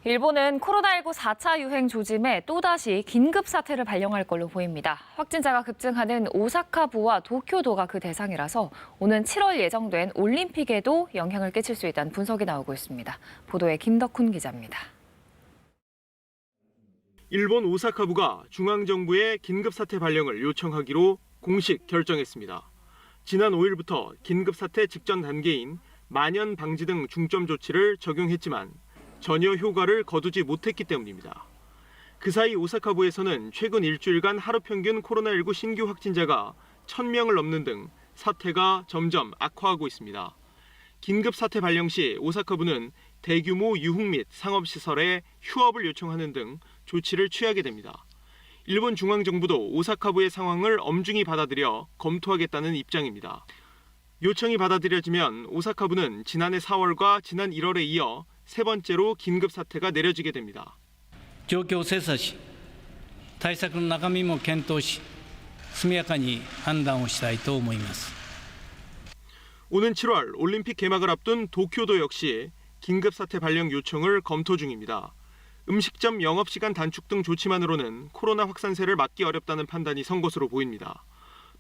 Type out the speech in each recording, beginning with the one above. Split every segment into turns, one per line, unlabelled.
일본은 코로나19 4차 유행 조짐에 또다시 긴급 사태를 발령할 걸로 보입니다. 확진자가 급증하는 오사카부와 도쿄도가 그 대상이라서 오는 7월 예정된 올림픽에도 영향을 끼칠 수 있다는 분석이 나오고 있습니다. 보도에 김덕훈 기자입니다.
일본 오사카부가 중앙정부에 긴급사태 발령을 요청하기로 공식 결정했습니다. 지난 5일부터 긴급사태 직전 단계인 만연 방지 등 중점 조치를 적용했지만 전혀 효과를 거두지 못했기 때문입니다. 그 사이 오사카부에서는 최근 일주일간 하루 평균 코로나19 신규 확진자가 1,000명을 넘는 등 사태가 점점 악화하고 있습니다. 긴급사태 발령 시 오사카부는 대규모 유흥 및 상업시설에 휴업을 요청하는 등 조치를 취하게 됩니다. 일본 중앙정부도 오사카부의 상황을 엄중히 받아들여 검토하겠다는 입장입니다. 요청이 받아들여지면 오사카부는 지난해 4월과 지난 1월에 이어 세 번째로 긴급 사태가 내려지게 됩니다.
状況を精査し、対策の中身も検討し、速やかに判断をしたいと思います。
오는 7월 올림픽 개막을 앞둔 도쿄도 역시 긴급 사태 발령 요청을 검토 중입니다. 음식점 영업시간 단축 등 조치만으로는 코로나 확산세를 막기 어렵다는 판단이 선 것으로 보입니다.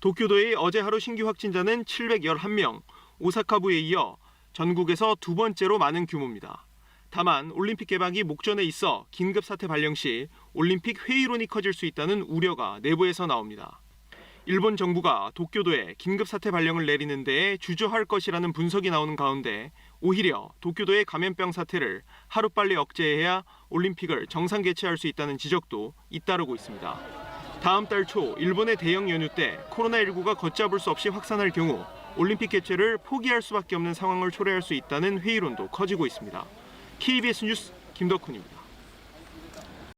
도쿄도의 어제 하루 신규 확진자는 711명, 오사카부에 이어 전국에서 두 번째로 많은 규모입니다. 다만 올림픽 개막이 목전에 있어 긴급 사태 발령 시 올림픽 회의론이 커질 수 있다는 우려가 내부에서 나옵니다. 일본 정부가 도쿄도에 긴급 사태 발령을 내리는 데에 주저할 것이라는 분석이 나오는 가운데 오히려 도쿄도의 감염병 사태를 하루빨리 억제해야 올림픽을 정상 개최할 수 있다는 지적도 잇따르고 있습니다. 다음 달 초 일본의 대형 연휴 때 코로나19가 걷잡을 수 없이 확산할 경우 올림픽 개최를 포기할 수밖에 없는 상황을 초래할 수 있다는 회의론도 커지고 있습니다. KBS 뉴스 김덕훈입니다.